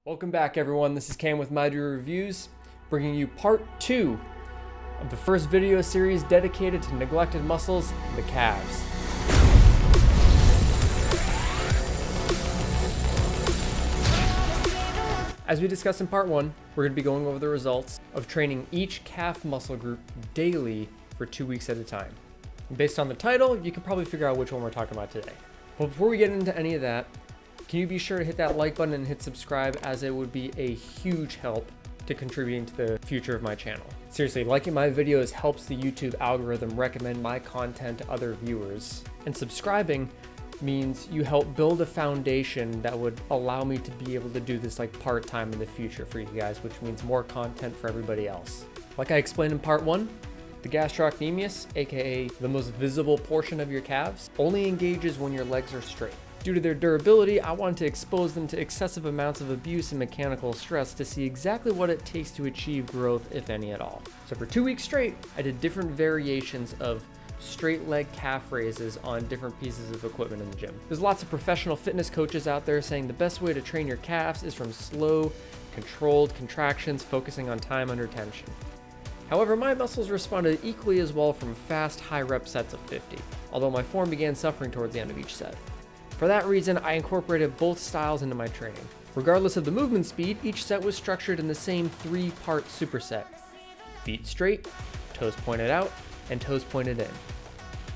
Welcome back, everyone. This is Cam with My Do Reviews, bringing you part 2 of the first video series dedicated to neglected muscles, the calves. As we discussed in part 1, we're going to be going over the results of training each calf muscle group daily for 2 weeks at a time. And based on the title, you can probably figure out which one we're talking about today. But before we get into any of that, can you be sure to hit that like button and hit subscribe, as it would be a huge help to contributing to the future of my channel. Seriously, liking my videos helps the YouTube algorithm recommend my content to other viewers. And subscribing means you help build a foundation that would allow me to be able to do this like part-time in the future for you guys, which means more content for everybody else. Like I explained in part 1, the gastrocnemius, aka the most visible portion of your calves, only engages when your legs are straight. Due to their durability, I wanted to expose them to excessive amounts of abuse and mechanical stress to see exactly what it takes to achieve growth, if any at all. So for 2 weeks straight, I did different variations of straight leg calf raises on different pieces of equipment in the gym. There's lots of professional fitness coaches out there saying the best way to train your calves is from slow, controlled contractions focusing on time under tension. However, my muscles responded equally as well from fast, high rep sets of 50, although my form began suffering towards the end of each set. For that reason, I incorporated both styles into my training. Regardless of the movement speed, each set was structured in the same 3-part superset. Feet straight, toes pointed out, and toes pointed in.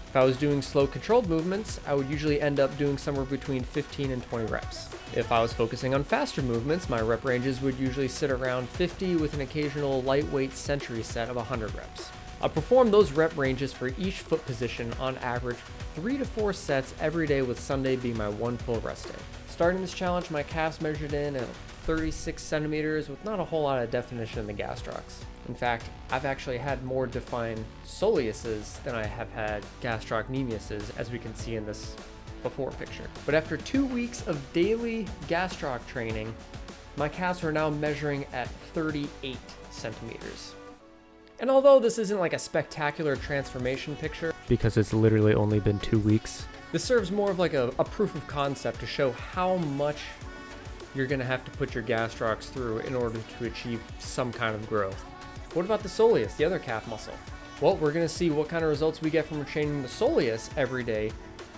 If I was doing slow controlled movements, I would usually end up doing somewhere between 15 and 20 reps. If I was focusing on faster movements, my rep ranges would usually sit around 50 with an occasional lightweight century set of 100 reps. I perform those rep ranges for each foot position on average 3 to 4 sets every day, with Sunday being my one full rest day. Starting this challenge, my calves measured in at 36 centimeters with not a whole lot of definition in the gastrocs. In fact, I've actually had more defined soleuses than I have had gastrocnemiuses, as we can see in this before picture. But after 2 weeks of daily gastroc training, my calves are now measuring at 38 centimeters. And although this isn't like a spectacular transformation picture, because it's literally only been 2 weeks, this serves more of like a proof of concept to show how much you're gonna have to put your gastrocs through in order to achieve some kind of growth. What about the soleus, the other calf muscle? Well, we're gonna see what kind of results we get from training the soleus every day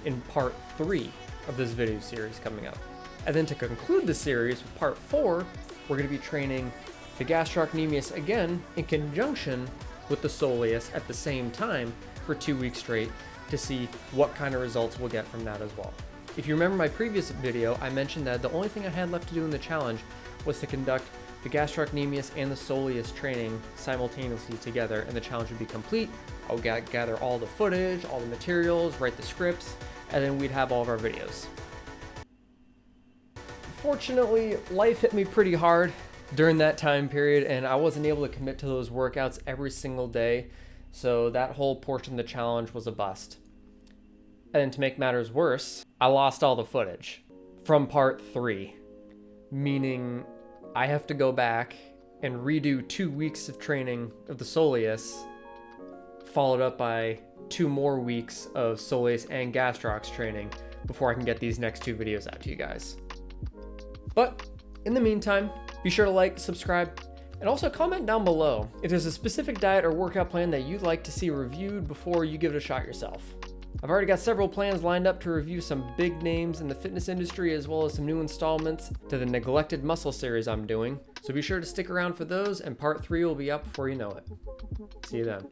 in part 3 of this video series coming up. And then to conclude the series with part 4, we're gonna be training the gastrocnemius again in conjunction with the soleus at the same time for 2 weeks straight to see what kind of results we'll get from that as well. If you remember my previous video, I mentioned that the only thing I had left to do in the challenge was to conduct the gastrocnemius and the soleus training simultaneously together, and the challenge would be complete. I would gather all the footage, all the materials, write the scripts, and then we'd have all of our videos. Fortunately, life hit me pretty hard during that time period, and I wasn't able to commit to those workouts every single day, so that whole portion of the challenge was a bust. And to make matters worse, I lost all the footage from part 3, meaning I have to go back and redo 2 weeks of training of the soleus, followed up by 2 more weeks of soleus and gastrocs training before I can get these next 2 videos out to you guys. But in the meantime, be sure to like, subscribe, and also comment down below if there's a specific diet or workout plan that you'd like to see reviewed before you give it a shot yourself. I've already got several plans lined up to review some big names in the fitness industry, as well as some new installments to the neglected muscle series I'm doing, so be sure to stick around for those, and part 3 will be up before you know it. See you then.